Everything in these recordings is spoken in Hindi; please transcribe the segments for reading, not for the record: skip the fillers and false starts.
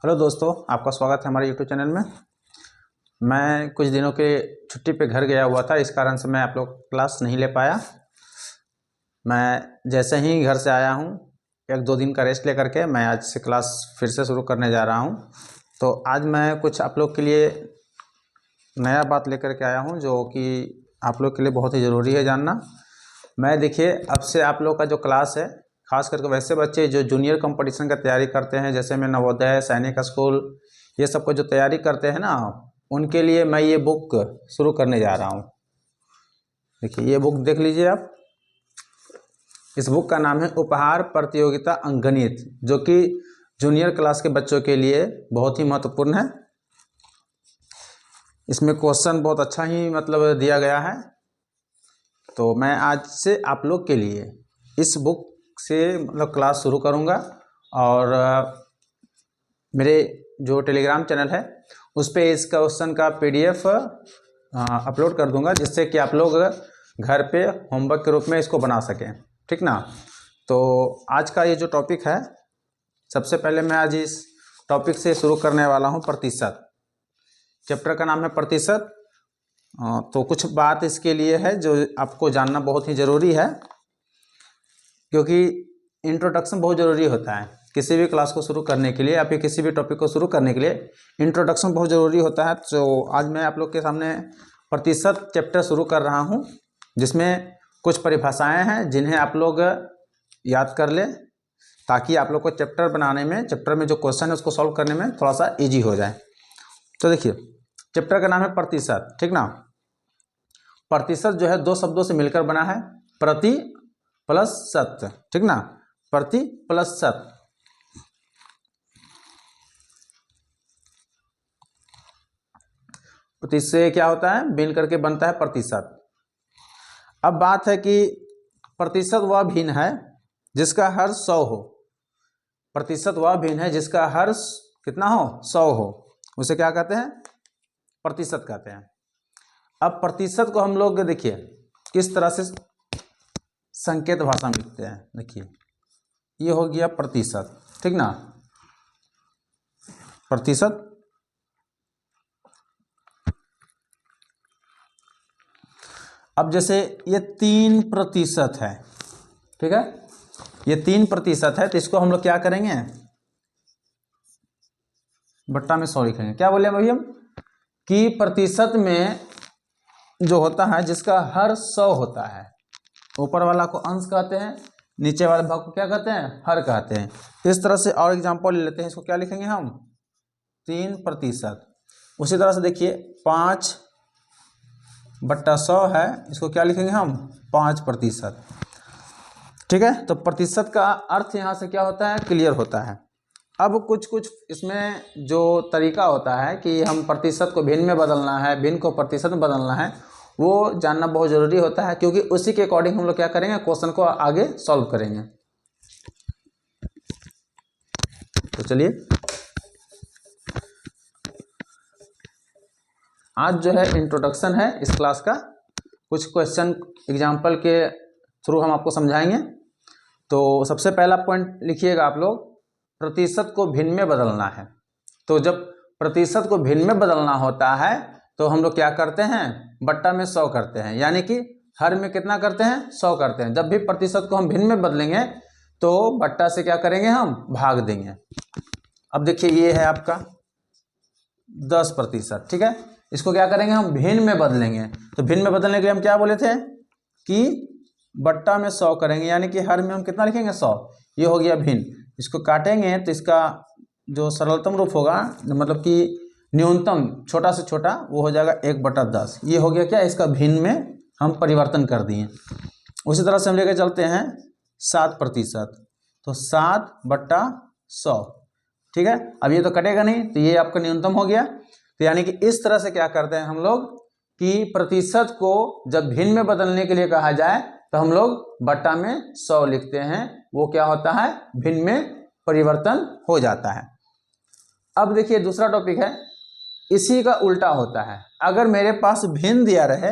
हेलो दोस्तों, आपका स्वागत है हमारे यूट्यूब चैनल में। मैं कुछ दिनों के छुट्टी पे घर गया हुआ था, इस कारण से मैं आप लोग क्लास नहीं ले पाया। मैं जैसे ही घर से आया हूँ, 1-2 दिन का रेस्ट लेकर के मैं आज से क्लास फिर से शुरू करने जा रहा हूँ। तो आज मैं कुछ आप लोग के लिए नया बात लेकर के आया हूँ जो कि आप लोग के लिए बहुत ही ज़रूरी है जानना। मैं देखिए, अब से आप लोग का जो क्लास है, खास करके वैसे बच्चे जो जूनियर कंपटीशन का तैयारी करते हैं, जैसे मैं नवोदय, सैनिक स्कूल, ये सब को जो तैयारी करते हैं ना, उनके लिए मैं ये बुक शुरू करने जा रहा हूँ। देखिए, ये बुक देख लीजिए आप। इस बुक का नाम है उपहार प्रतियोगिता अंकगणित, जो कि जूनियर क्लास के बच्चों के लिए बहुत ही महत्वपूर्ण है। इसमें क्वेश्चन बहुत अच्छा ही मतलब दिया गया है। तो मैं आज से आप लोग के लिए इस बुक से मतलब क्लास शुरू करूँगा और मेरे जो टेलीग्राम चैनल है उस पर इस क्वेश्चन का PDF अपलोड कर दूंगा, जिससे कि आप लोग घर पे होमवर्क के रूप में इसको बना सकें, ठीक ना। तो आज का ये जो टॉपिक है, सबसे पहले मैं आज इस टॉपिक से शुरू करने वाला हूँ। प्रतिशत, चैप्टर का नाम है प्रतिशत। तो कुछ बात इसके लिए है जो आपको जानना बहुत ही ज़रूरी है, क्योंकि इंट्रोडक्शन बहुत ज़रूरी होता है किसी भी क्लास को शुरू करने के लिए या फिर किसी भी टॉपिक को शुरू करने के लिए इंट्रोडक्शन बहुत ज़रूरी होता है। तो आज मैं आप लोग के सामने प्रतिशत चैप्टर शुरू कर रहा हूं, जिसमें कुछ परिभाषाएं हैं जिन्हें आप लोग याद कर लें, ताकि आप लोग को चैप्टर बनाने में, चैप्टर में जो क्वेश्चन है उसको सॉल्व करने में थोड़ा सा ईजी हो जाए। तो देखिए, चैप्टर का नाम है प्रतिशत, ठीक ना। प्रतिशत जो है 2 शब्दों से मिलकर बना है, प्रति प्लस शत, ठीक ना। प्रति प्लस शत। तो इससे क्या होता है, मिल करके बनता है प्रतिशत। अब बात है कि प्रतिशत वह भिन्न है जिसका हर 100 हो। प्रतिशत वह भिन्न है जिसका हर कितना हो, 100 हो, उसे क्या कहते हैं, प्रतिशत कहते हैं। अब प्रतिशत को हम लोग देखिए किस तरह से संकेत भाषा में लिखते हैं। देखिए, ये हो गया प्रतिशत, ठीक ना, प्रतिशत। अब जैसे ये 3% है, ठीक है, ये 3% है, तो इसको हम लोग क्या करेंगे, बट्टा में 100 लिखेंगे। क्या बोले भाई हम, कि प्रतिशत में जो होता है जिसका हर 100 होता है, ऊपर वाला को अंश कहते हैं, नीचे वाले भाग को क्या कहते हैं, हर कहते हैं। इस तरह से और एग्जांपल ले लेते हैं। इसको क्या लिखेंगे हम, 3%। उसी तरह से देखिए 5/100 है, इसको क्या लिखेंगे हम, 5%, ठीक है। तो प्रतिशत का अर्थ यहाँ से क्या होता है, क्लियर होता है। अब कुछ इसमें जो तरीका होता है कि हम प्रतिशत को भिन्न में बदलना है, भिन्न को प्रतिशत में बदलना है, वो जानना बहुत ज़रूरी होता है, क्योंकि उसी के अकॉर्डिंग हम लोग क्या करेंगे, क्वेश्चन को आगे सॉल्व करेंगे। तो चलिए, आज जो है इंट्रोडक्शन है इस क्लास का। कुछ क्वेश्चन एग्जाम्पल के थ्रू हम आपको समझाएंगे। तो सबसे पहला पॉइंट लिखिएगा आप लोग, प्रतिशत को भिन्न में बदलना है। तो जब प्रतिशत को भिन्न में बदलना होता है तो हम लोग क्या करते हैं, बट्टा में 100 करते हैं, यानी कि हर में कितना करते हैं, 100 करते हैं। जब भी प्रतिशत को हम भिन्न में बदलेंगे तो बट्टा से क्या करेंगे, हम भाग देंगे। अब देखिए, ये है आपका 10%, ठीक है। इसको क्या करेंगे, हम भिन्न में बदलेंगे। तो भिन्न में बदलने के लिए हम क्या बोले थे कि बट्टा में 100 करेंगे, यानी कि हर में हम कितना लिखेंगे, 100। ये हो गया भिन्न। इसको काटेंगे तो इसका जो सरलतम रूप होगा, मतलब कि न्यूनतम छोटा से छोटा, वो हो जाएगा 1/10। ये हो गया क्या, इसका भिन्न में हम परिवर्तन कर दिए। उसी तरह से हम लेकर चलते हैं 7%, तो 7/100, ठीक है। अब ये तो कटेगा नहीं, तो ये आपका न्यूनतम हो गया। तो यानी कि इस तरह से क्या करते हैं हम लोग कि प्रतिशत को जब भिन्न में बदलने के लिए कहा जाए तो हम लोग बट्टा में 100 लिखते हैं। वो क्या होता है, भिन्न में परिवर्तन हो जाता है। अब देखिए, दूसरा टॉपिक है, इसी का उल्टा होता है। अगर मेरे पास भिन्न दिया रहे,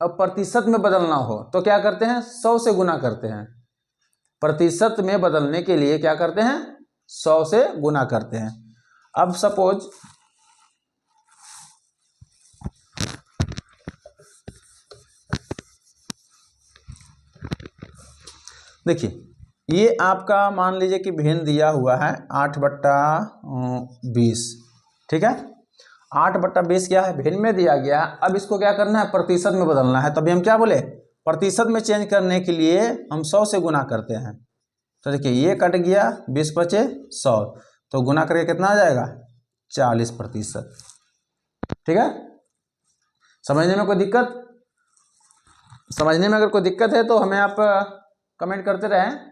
अब प्रतिशत में बदलना हो तो क्या करते हैं, 100 से गुना करते हैं। प्रतिशत में बदलने के लिए क्या करते हैं, 100 से गुना करते हैं। अब सपोज देखिए, ये आपका मान लीजिए कि भिन्न दिया हुआ है 8/20, ठीक है। 8/20 क्या है, भिन्न में दिया गया। अब इसको क्या करना है, प्रतिशत में बदलना है। तभी हम क्या बोले, प्रतिशत में चेंज करने के लिए हम 100 से गुना करते हैं। तो देखिए ये कट गया, 20 बचे 100, तो गुना करके कितना आ जाएगा, 40%। ठीक है, समझने में कोई दिक्कत? समझने में अगर कोई दिक्कत है तो हमें आप कमेंट करते रहें।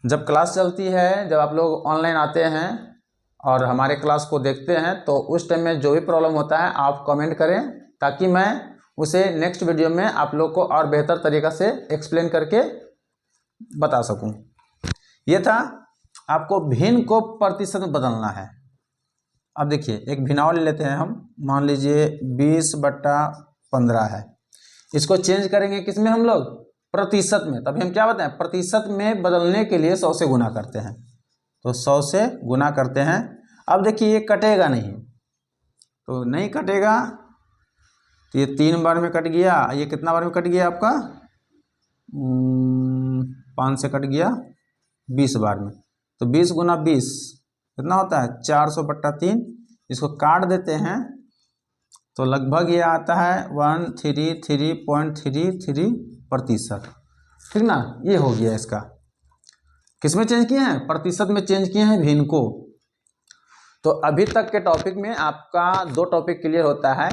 जब क्लास चलती है, जब आप लोग ऑनलाइन आते हैं और हमारे क्लास को देखते हैं, तो उस टाइम में जो भी प्रॉब्लम होता है आप कमेंट करें, ताकि मैं उसे नेक्स्ट वीडियो में आप लोग को और बेहतर तरीक़ा से एक्सप्लेन करके बता सकूं। ये था, आपको भिन्न को प्रतिशत में बदलना है। अब देखिए एक भिन्नाव ले लेते हैं हम, मान लीजिए 20/15 है। इसको चेंज करेंगे किस में हम लोग, प्रतिशत में। तभी हम क्या बताएं, प्रतिशत में बदलने के लिए 100 से गुना करते हैं। तो 100 से गुना करते हैं। अब देखिए ये कटेगा नहीं, तो नहीं कटेगा, तो ये 3 बार में कट गया। ये कितना बार में कट गया आपका, 5 से कट गया 20 बार में। तो 20 गुना 20 कितना होता है, 400/3। इसको काट देते हैं तो लगभग ये आता है 133.33%। ठीक ना, ये हो गया इसका। किस में चेंज किए हैं, प्रतिशत में चेंज किए हैं भिन्न को। तो अभी तक के टॉपिक में आपका 2 टॉपिक क्लियर होता है।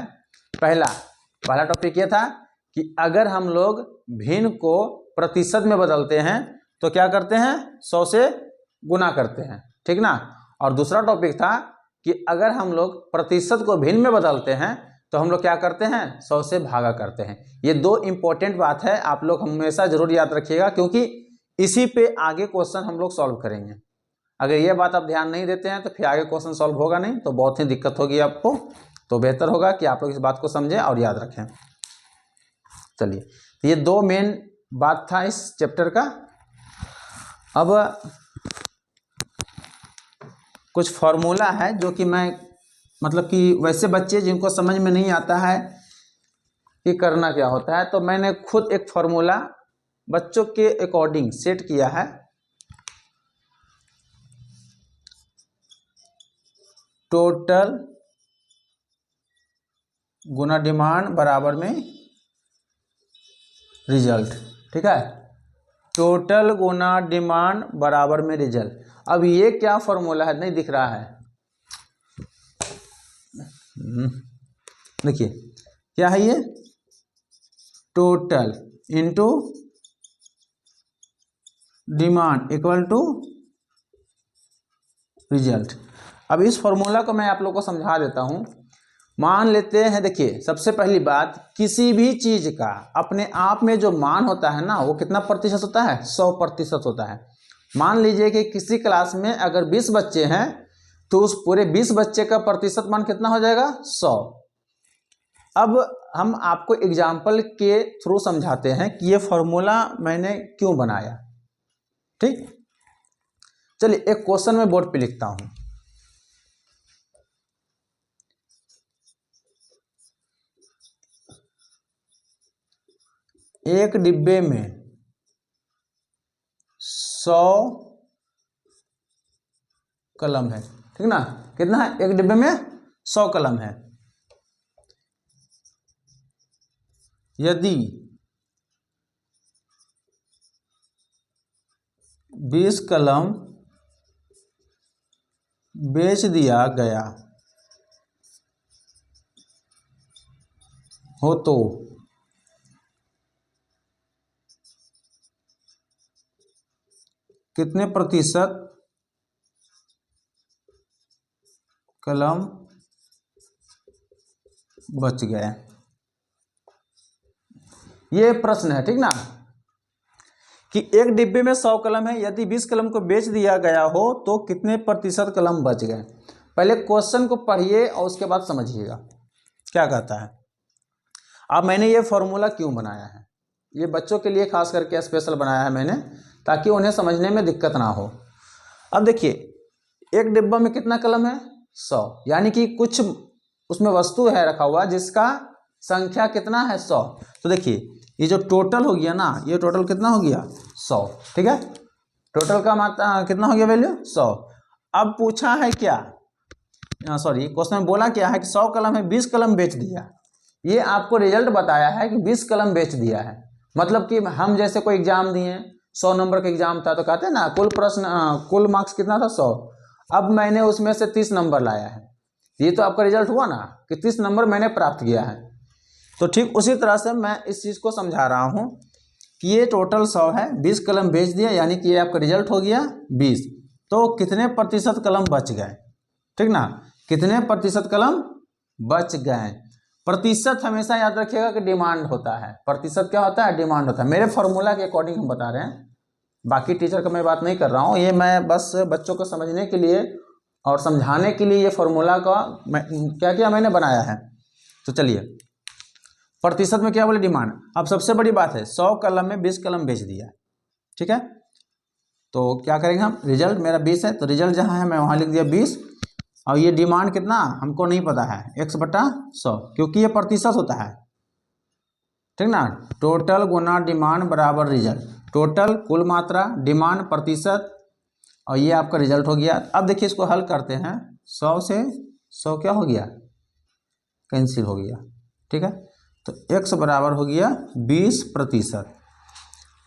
पहला टॉपिक ये था कि अगर हम लोग भिन्न को प्रतिशत में बदलते हैं तो क्या करते हैं, 100 से गुना करते हैं, ठीक ना। और दूसरा टॉपिक था कि अगर हम लोग प्रतिशत को भिन्न में बदलते हैं तो हम लोग क्या करते हैं, 100 से भागा करते हैं। ये 2 इंपॉर्टेंट बात है, आप लोग हमेशा जरूर याद रखिएगा, क्योंकि इसी पे आगे क्वेश्चन हम लोग सॉल्व करेंगे। अगर ये बात आप ध्यान नहीं देते हैं तो फिर आगे क्वेश्चन सॉल्व होगा नहीं, तो बहुत ही दिक्कत होगी आपको। तो बेहतर होगा कि आप लोग इस बात को समझें और याद रखें। चलिए, तो ये 2 मेन बात था इस चैप्टर का। अब कुछ फॉर्मूला है जो कि मैं मतलब कि वैसे बच्चे जिनको समझ में नहीं आता है कि करना क्या होता है, तो मैंने खुद एक फॉर्मूला बच्चों के अकॉर्डिंग सेट किया है। टोटल गुना डिमांड बराबर में रिजल्ट, ठीक है। टोटल गुना डिमांड बराबर में रिजल्ट। अब ये क्या फॉर्मूला है, नहीं दिख रहा है, देखिए क्या है ये, total into demand equal to result. अब इस फॉर्मूला को मैं आप लोगों को समझा देता हूं। मान लेते हैं, देखिए सबसे पहली बात, किसी भी चीज का अपने आप में जो मान होता है ना, वो कितना प्रतिशत होता है, 100% होता है। मान लीजिए कि किसी क्लास में अगर 20 बच्चे हैं तो उस पूरे 20 बच्चे का प्रतिशत मान कितना हो जाएगा, 100। अब हम आपको एग्जाम्पल के थ्रू समझाते हैं कि ये फॉर्मूला मैंने क्यों बनाया। ठीक, चलिए एक क्वेश्चन में बोर्ड पे लिखता हूं। एक डिब्बे में 100 कलम है, ठीक ना। कितना है, एक डिब्बे में 100 कलम है। यदि 20 कलम बेच दिया गया हो तो कितने प्रतिशत कलम बच गए। ये प्रश्न है, ठीक ना, कि एक डिब्बे में 100 कलम है, यदि 20 कलम को बेच दिया गया हो तो कितने प्रतिशत कलम बच गए। पहले क्वेश्चन को पढ़िए और उसके बाद समझिएगा क्या कहता है। अब मैंने ये फॉर्मूला क्यों बनाया है, ये बच्चों के लिए खास करके स्पेशल बनाया है मैंने, ताकि उन्हें समझने में दिक्कत ना हो। अब देखिए एक डिब्बा में कितना कलम है, 100, यानी कि कुछ उसमें वस्तु है रखा हुआ जिसका संख्या कितना है 100। तो देखिए ये जो टोटल हो गया ना, ये टोटल कितना हो गया 100, ठीक है। टोटल का मात्रा कितना हो गया वैल्यू 100। अब पूछा है क्या, सॉरी क्वेश्चन में बोला क्या है कि 100 कलम है 20 कलम बेच दिया। ये आपको रिजल्ट बताया है कि 20 कलम बेच दिया है। मतलब कि हम जैसे कोई एग्जाम दिए 100 नंबर का एग्जाम था तो कहते हैं ना कुल प्रश्न कुल मार्क्स कितना था 100। अब मैंने उसमें से 30 नंबर लाया है, ये तो आपका रिजल्ट हुआ ना कि 30 नंबर मैंने प्राप्त किया है। तो ठीक उसी तरह से मैं इस चीज़ को समझा रहा हूँ कि ये टोटल 100 है, 20 कलम बेच दिया, यानी कि ये आपका रिजल्ट हो गया 20। तो कितने प्रतिशत कलम बच गए, ठीक ना, कितने प्रतिशत कलम बच गए। प्रतिशत हमेशा याद रखिएगा कि डिमांड होता है। प्रतिशत क्या होता है, डिमांड होता है। मेरे फॉर्मूला के अकॉर्डिंग हम बता रहे हैं, बाकी टीचर का मैं बात नहीं कर रहा हूँ, ये मैं बस बच्चों को समझने के लिए और समझाने के लिए ये फॉर्मूला का क्या क्या मैंने बनाया है। तो चलिए प्रतिशत में क्या बोले, डिमांड। अब सबसे बड़ी बात है 100 कलम में 20 कलम बेच दिया, ठीक है। तो क्या करेंगे हम, रिजल्ट मेरा 20 है तो रिजल्ट जहाँ है मैं वहाँ लिख दिया 20, और ये डिमांड कितना हमको नहीं पता है 100/100, क्योंकि ये प्रतिशत होता है, ठीक ना। टोटल गुना डिमांड बराबर रिजल्ट। टोटल कुल मात्रा, डिमांड प्रतिशत, और ये आपका रिजल्ट हो गया। अब देखिए इसको हल करते हैं, 100 से 100 क्या हो गया, कैंसिल हो गया, ठीक है। तो x बराबर हो गया 20%।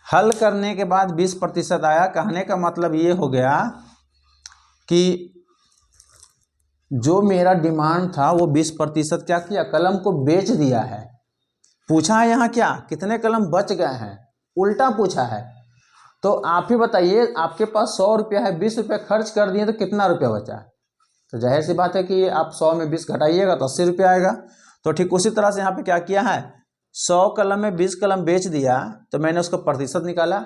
हल करने के बाद 20% आया। कहने का मतलब ये हो गया कि जो मेरा डिमांड था वो 20% क्या किया, कलम को बेच दिया है। पूछा है यहाँ क्या, कितने कलम बच गए हैं, उल्टा पूछा है। तो आप ही बताइए, आपके पास 100 रुपया है, 20 रुपया खर्च कर दिए तो कितना रुपया बचा। तो जाहिर सी बात है कि आप 100 में 20 घटाइएगा तो 80 रुपया आएगा। तो ठीक उसी तरह से यहाँ पे क्या किया है, 100 कलम में 20 कलम बेच दिया, तो मैंने उसका प्रतिशत निकाला,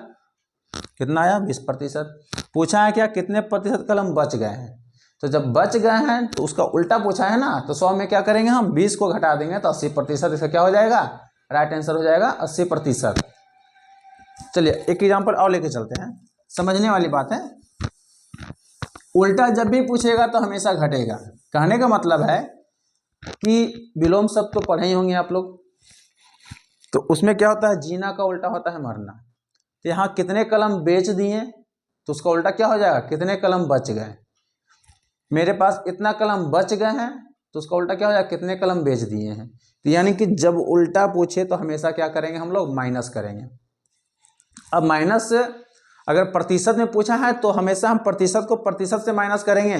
कितना आया 20%। पूछा है क्या, कितने प्रतिशत कलम बच गए हैं। तो जब बच गए हैं तो उसका उल्टा पूछा है ना, तो 100 में क्या करेंगे हम, 20 को घटा देंगे तो 80%। इसका क्या हो जाएगा, राइट आंसर हो जाएगा 80%। चलिए एक एग्जाम्पल और लेके चलते हैं, समझने वाली बात है। उल्टा जब भी पूछेगा तो हमेशा घटेगा। कहने का मतलब है कि विलोम शब्द तो पढ़े ही होंगे आप लोग, तो उसमें क्या होता है, जीना का उल्टा होता है मरना। तो यहाँ कितने कलम बेच दिए तो उसका उल्टा क्या हो जाएगा, कितने कलम बच गए। मेरे पास इतना कलम बच गए हैं तो उसका उल्टा क्या हो जाएगा, कितने कलम बेच दिए हैं। तो यानी कि जब उल्टा पूछे तो हमेशा क्या करेंगे हम लोग, माइनस करेंगे। अब माइनस अगर प्रतिशत में पूछा है तो हमेशा हम प्रतिशत को प्रतिशत से माइनस करेंगे,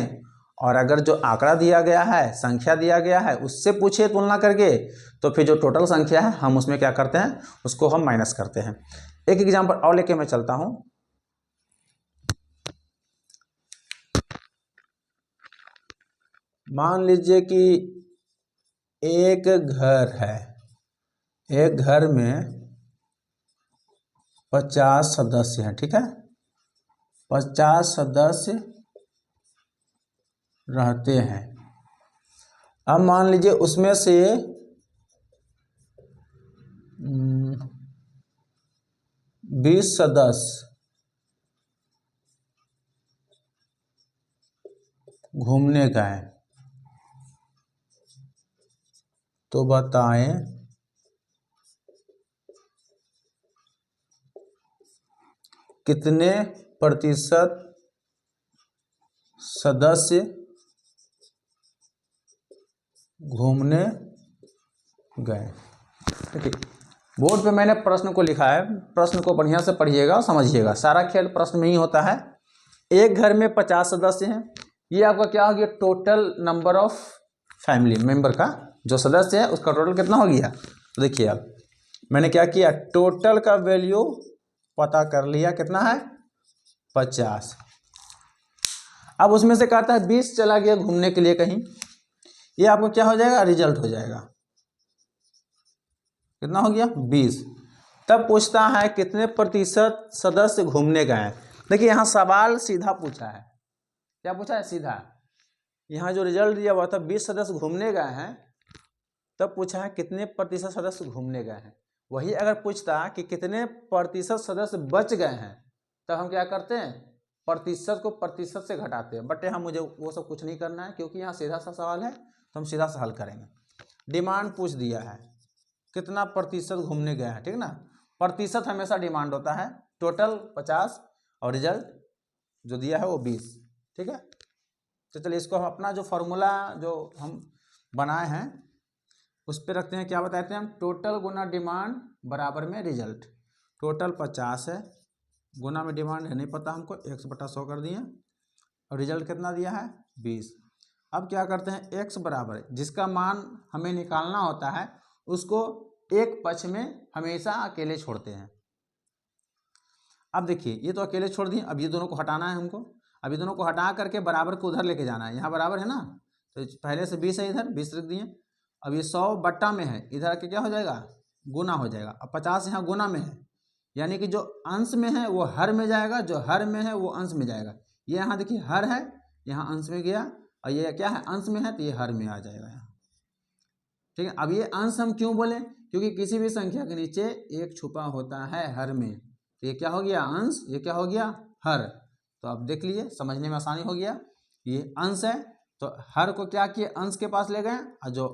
और अगर जो आंकड़ा दिया गया है, संख्या दिया गया है, उससे पूछे तुलना करके, तो फिर जो टोटल संख्या है हम उसमें क्या करते हैं, उसको हम माइनस करते हैं। एक एग्जांपल और लेके मैं चलता हूं। मान लीजिए कि एक घर है, एक घर में 50 सदस्य हैं, ठीक है, 50 सदस्य रहते हैं। अब मान लीजिए उसमें से 20 सदस्य घूमने गए, तो बताएं कितने प्रतिशत सदस्य घूमने गए। ठीक, बोर्ड पे मैंने प्रश्न को लिखा है, प्रश्न को बढ़िया से पढ़िएगा और समझिएगा, सारा खेल प्रश्न में ही होता है। एक घर में 50 सदस्य हैं, ये आपका क्या हो गया, total number of family member का जो सदस्य है उसका टोटल कितना हो गया। तो देखिए आप, मैंने क्या किया, टोटल का वैल्यू पता कर लिया, कितना है 50। अब उसमें से कहता है 20 चला गया घूमने के लिए कहीं, ये आपको क्या हो जाएगा, रिजल्ट हो जाएगा, कितना हो गया 20। तब पूछता है कितने प्रतिशत सदस्य घूमने गए। देखिए यहाँ सवाल सीधा पूछा है, क्या पूछा है, सीधा। यहाँ जो रिजल्ट दिया हुआ था 20 सदस्य घूमने गए हैं, तब पूछा है कितने प्रतिशत सदस्य घूमने गए हैं। वही अगर पूछता कि कितने प्रतिशत सदस्य बच गए हैं, तब हम क्या करते हैं, प्रतिशत को प्रतिशत से घटाते हैं, बट यहाँ मुझे वो सब कुछ नहीं करना है क्योंकि यहाँ सीधा सा सवाल है तो हम सीधा सा हल करेंगे। डिमांड पूछ दिया है, कितना प्रतिशत घूमने गया है, ठीक ना। प्रतिशत हमेशा डिमांड होता है। टोटल 50 और रिजल्ट जो दिया है वो 20, ठीक है। तो चलिए इसको हम अपना जो फॉर्मूला जो हम बनाए हैं उस पर रखते हैं। क्या बताते हैं हम, टोटल गुना डिमांड बराबर में रिजल्ट। टोटल 50 है, गुना में डिमांड है नहीं पता हमको, 100/100 कर दिए और रिजल्ट कितना दिया है 20। अब क्या करते हैं, x बराबर जिसका मान हमें निकालना होता है उसको एक पक्ष में हमेशा अकेले छोड़ते हैं। अब देखिए ये तो अकेले छोड़ दिए, अब ये दोनों को हटाना है हमको। अब ये दोनों को हटा करके बराबर को उधर लेके जाना है। यहाँ बराबर है ना, तो पहले से 20 है, इधर 20 रख दिए। अब ये 100 बट्टा में है, इधर आके क्या हो जाएगा, गुना हो जाएगा। अब 50 यहाँ गुना में है, यानी कि जो अंश में है वो हर में जाएगा, जो हर में है वो अंश में जाएगा। ये यहाँ देखिए हर है, यहाँ अंश में गया, और ये क्या है, अंश में है तो ये हर में आ जाएगा यहाँ, ठीक है। अब ये अंश हम क्यों बोले, क्योंकि किसी भी संख्या के नीचे एक छुपा होता है हर में, तो ये क्या हो गया अंश, ये क्या हो गया हर। तो अब देख लीजिए समझने में आसानी हो गया, ये अंश है तो हर को क्या किए, अंश के पास ले गए, और जो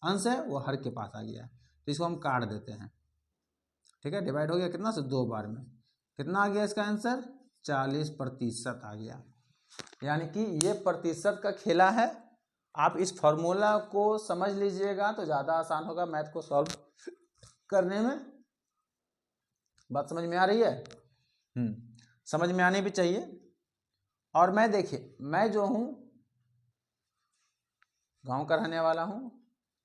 अंश है वो हर के पास आ गया, तो इसको हम काट देते हैं, ठीक है। डिवाइड हो गया कितना से, 2 बार में। कितना आ गया इसका आंसर, 40% आ गया। यानी कि ये प्रतिशत का खेला है। आप इस फॉर्मूला को समझ लीजिएगा तो ज़्यादा आसान होगा मैथ को सॉल्व करने में। बात समझ में आ रही है? समझ में आनी भी चाहिए। और मैं देखिए, मैं जो हूँ गांव का रहने वाला हूँ,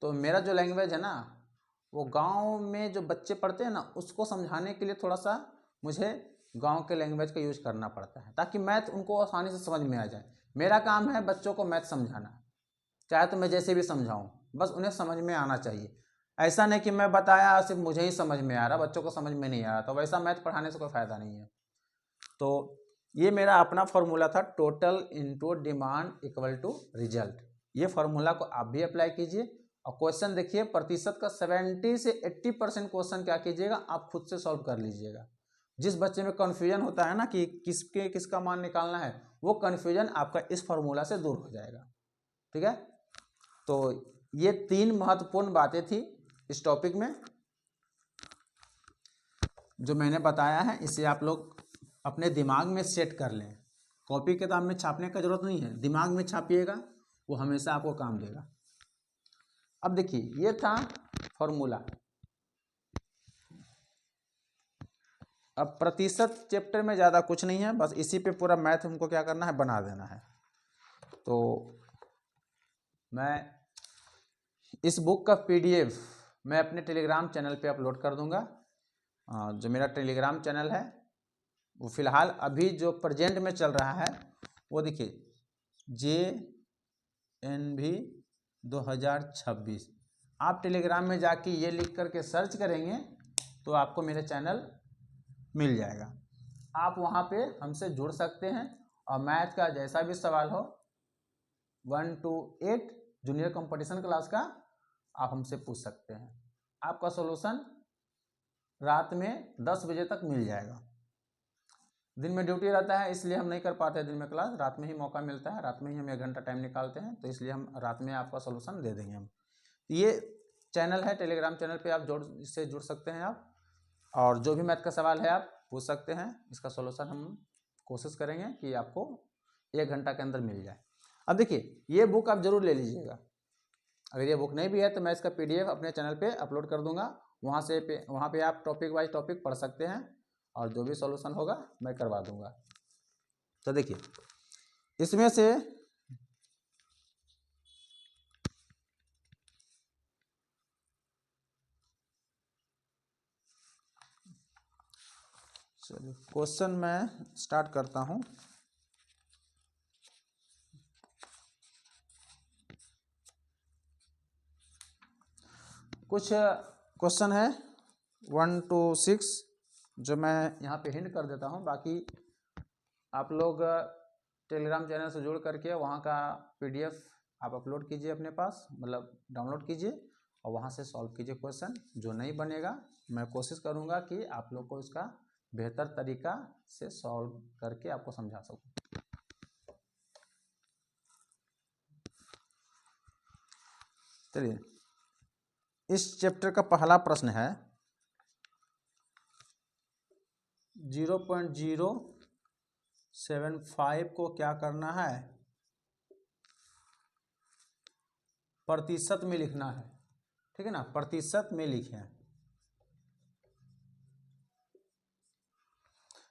तो मेरा जो लैंग्वेज है ना वो गांव में जो बच्चे पढ़ते हैं ना उसको समझाने के लिए थोड़ा सा मुझे गांव के लैंग्वेज का यूज करना पड़ता है, ताकि मैथ उनको आसानी से समझ में आ जाए। मेरा काम है बच्चों को मैथ समझाना, चाहे तो मैं जैसे भी समझाऊं, बस उन्हें समझ में आना चाहिए। ऐसा नहीं कि मैं बताया सिर्फ मुझे ही समझ में आ रहा, बच्चों को समझ में नहीं आ रहा, तो वैसा मैथ पढ़ाने से कोई फ़ायदा नहीं है। तो ये मेरा अपना फॉर्मूला था, total into demand equal to result. ये फॉर्मूला को आप भी अप्लाई कीजिए। और क्वेश्चन देखिए, प्रतिशत का 70 से 80% क्वेश्चन क्या कीजिएगा, आप खुद से सॉल्व कर लीजिएगा। जिस बच्चे में कन्फ्यूजन होता है ना कि किसका मान निकालना है, वो कन्फ्यूजन आपका इस फॉर्मूला से दूर हो जाएगा, ठीक है। तो ये 3 महत्वपूर्ण बातें थी इस टॉपिक में जो मैंने बताया है। इसे आप लोग अपने दिमाग में सेट कर लें। कॉपी किताब में छापने का जरूरत नहीं है, दिमाग में छापिएगा, वो हमेशा आपको काम देगा। अब देखिए ये था फॉर्मूला। अब प्रतिशत चैप्टर में ज़्यादा कुछ नहीं है, बस इसी पे पूरा मैथ हमको क्या करना है, बना देना है। तो मैं इस बुक का PDF मैं अपने टेलीग्राम चैनल पे अपलोड कर दूंगा। जो मेरा टेलीग्राम चैनल है वो फ़िलहाल अभी जो प्रेजेंट में चल रहा है वो देखिए JNV 2026। आप टेलीग्राम में जाके ये लिख करके सर्च करेंगे तो आपको मेरे चैनल मिल जाएगा। आप वहाँ पे हमसे जुड़ सकते हैं और मैथ का जैसा भी सवाल हो 1 to 8 जूनियर कंपटीशन क्लास का आप हमसे पूछ सकते हैं। आपका सॉल्यूशन रात में 10 बजे तक मिल जाएगा। दिन में ड्यूटी रहता है इसलिए हम नहीं कर पाते दिन में क्लास, रात में ही मौका मिलता है, रात में ही हम 1 घंटा टाइम निकालते हैं, तो इसलिए हम रात में आपका सॉल्यूशन दे देंगे हम। ये चैनल है, टेलीग्राम चैनल पे आप इससे जुड़ सकते हैं आप, और जो भी मैथ का सवाल है आप पूछ सकते हैं। इसका सॉल्यूशन हम कोशिश करेंगे कि आपको 1 घंटा के अंदर मिल जाए। अब देखिए ये बुक आप जरूर ले लीजिएगा। अगर ये बुक नहीं भी है तो मैं इसका PDF अपने चैनल पे अपलोड कर दूंगा, वहाँ पे आप टॉपिक वाइज टॉपिक पढ़ सकते हैं और जो भी सॉल्यूशन होगा मैं करवा दूंगा। तो देखिए इसमें से चलिए क्वेश्चन मैं स्टार्ट करता हूँ। कुछ क्वेश्चन है 1 to 6 जो मैं यहाँ पे हिंट कर देता हूँ, बाकी आप लोग टेलीग्राम चैनल से जुड़ करके वहाँ का PDF आप अपलोड कीजिए अपने पास, मतलब डाउनलोड कीजिए और वहाँ से सॉल्व कीजिए क्वेश्चन। जो नहीं बनेगा मैं कोशिश करूँगा कि आप लोग को इसका बेहतर तरीका से सॉल्व करके आपको समझा सकूं। चलिए, इस चैप्टर का पहला प्रश्न है 0.075 को क्या करना है, प्रतिशत में लिखना है। ठीक है ना, प्रतिशत में लिखें।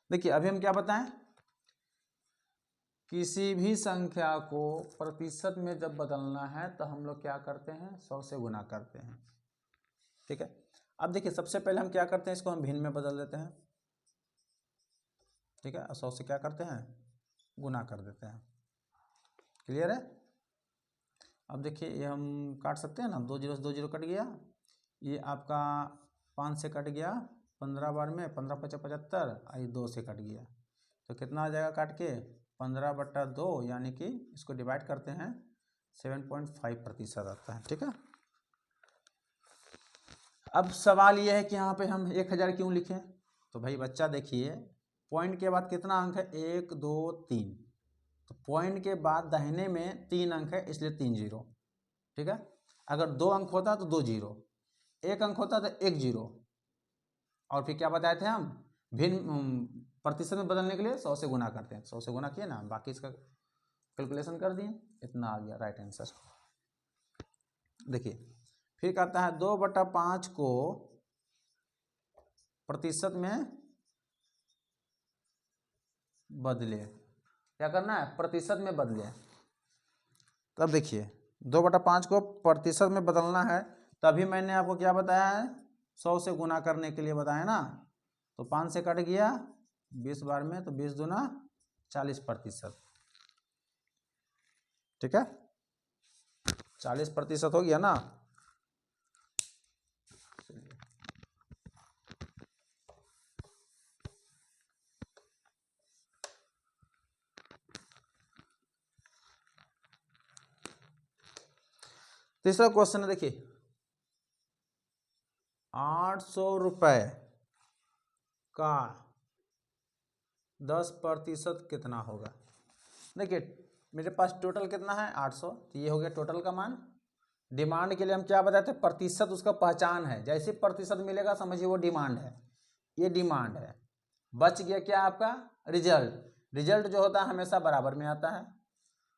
देखिए अभी हम क्या बताएं, किसी भी संख्या को प्रतिशत में जब बदलना है तो हम लोग क्या करते हैं, 100 से गुना करते हैं। ठीक है, अब देखिए सबसे पहले हम क्या करते हैं, इसको हम भिन्न में बदल देते हैं। ठीक है, 100 से क्या करते हैं, गुना कर देते हैं। क्लियर है। अब देखिए ये हम काट सकते हैं ना, 2 जीरो से 2 जीरो कट गया, ये आपका 5 से कट गया 15 बार में, 15 पचा 75, ये 2 से कट गया, तो कितना आ जाएगा काट के, 15/2, यानी कि इसको डिवाइड करते हैं 7.5% आता है। ठीक है, अब सवाल यह है कि यहाँ पे हम 1000 क्यों लिखें, तो भाई बच्चा देखिए पॉइंट के बाद कितना अंक है, 1 2 3, तो पॉइंट के बाद दाहिने में 3 अंक है, इसलिए 3 जीरो। ठीक है, अगर 2 अंक होता तो 2 जीरो, 1 अंक होता तो 1 जीरो, और फिर क्या बताए थे हम, भिन्न प्रतिशत में बदलने के लिए 100 से गुना करते हैं। 100 से गुना किए ना, बाकी इसका कैलकुलेशन कर दिए, इतना आ गया राइट आंसर। देखिए फिर कहता है 2/5 को प्रतिशत में बदले, क्या करना है, प्रतिशत में बदले। तब देखिए 2/5 को प्रतिशत में बदलना है, तभी मैंने आपको क्या बताया है, 100 से गुना करने के लिए बताया ना, तो 5 से कट गया 20 बार में, तो 20 दूना 40%। ठीक है, 40% हो गया ना। तीसरा क्वेश्चन है, देखिए 800 रुपये का 10% कितना होगा। देखिए मेरे पास टोटल कितना है 800, तो ये हो गया टोटल का मान। डिमांड के लिए हम क्या बताते हैं, प्रतिशत उसका पहचान है, जैसे प्रतिशत मिलेगा समझिए वो डिमांड है, ये डिमांड है। बच गया क्या आपका रिजल्ट, रिजल्ट जो होता है हमेशा बराबर में आता है।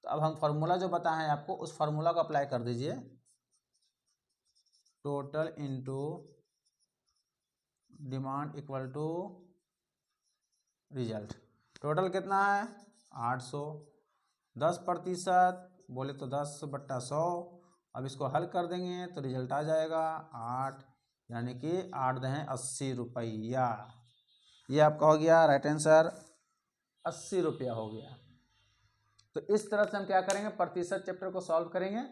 तो अब हम फॉर्मूला जो बताए हैं आपको, उस फॉर्मूला को अप्लाई कर दीजिए, total into demand equal to result. Total कितना है 800, 10% बोले तो 10/100। अब इसको हल कर देंगे तो रिजल्ट आ जाएगा 8, यानी कि 8 दहें 80 रुपया। ये आपका हो गया राइट आंसर, 80 रुपया हो गया। तो इस तरह से हम क्या करेंगे, प्रतिशत चैप्टर को सॉल्व करेंगे,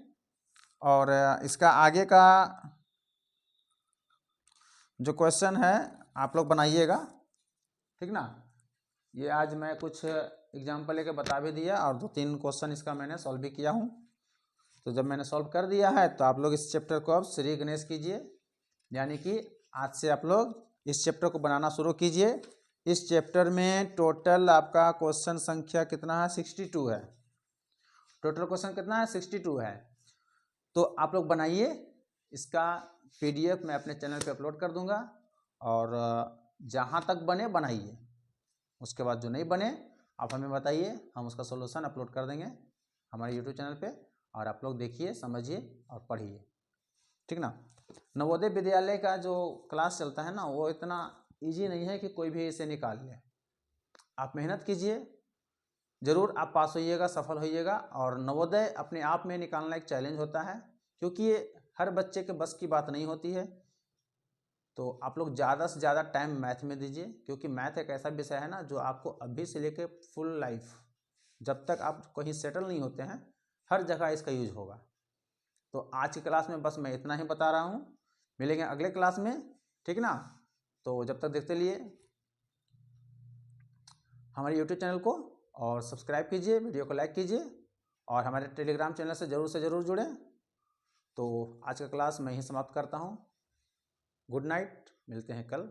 और इसका आगे का जो क्वेश्चन है आप लोग बनाइएगा। ठीक ना, ये आज मैं कुछ एग्जाम्पल लेके बता भी दिया, और 2-3 क्वेश्चन इसका मैंने सॉल्व भी किया हूँ। तो जब मैंने सॉल्व कर दिया है तो आप लोग इस चैप्टर को अब श्री गणेश कीजिए, यानी कि आज से आप लोग इस चैप्टर को बनाना शुरू कीजिए। इस चैप्टर में टोटल आपका क्वेश्चन संख्या कितना है, 62 है। टोटल क्वेश्चन कितना है, 62 है। तो आप लोग बनाइए, इसका PDF मैं अपने चैनल पे अपलोड कर दूंगा, और जहाँ तक बने बनाइए, उसके बाद जो नहीं बने आप हमें बताइए, हम उसका सॉल्यूशन अपलोड कर देंगे हमारे YouTube चैनल पे, और आप लोग देखिए, समझिए और पढ़िए। ठीक ना, नवोदय विद्यालय का जो क्लास चलता है ना, वो इतना इजी नहीं है कि कोई भी इसे निकाल ले। आप मेहनत कीजिए, ज़रूर आप पास होइएगा, सफल होइएगा। और नवोदय अपने आप में निकालना एक चैलेंज होता है, क्योंकि ये हर बच्चे के बस की बात नहीं होती है। तो आप लोग ज़्यादा से ज़्यादा टाइम मैथ में दीजिए, क्योंकि मैथ एक ऐसा विषय है ना जो आपको अभी से लेकर फुल लाइफ, जब तक आप कहीं सेटल नहीं होते हैं, हर जगह इसका यूज होगा। तो आज की क्लास में बस मैं इतना ही बता रहा हूँ, मिलेंगे अगले क्लास में। ठीक ना, तो जब तक देखते लिए हमारे YouTube चैनल को, और सब्सक्राइब कीजिए, वीडियो को लाइक कीजिए, और हमारे टेलीग्राम चैनल से ज़रूर जुड़ें। तो आज का क्लास मैं ही समाप्त करता हूँ। गुड नाइट, मिलते हैं कल।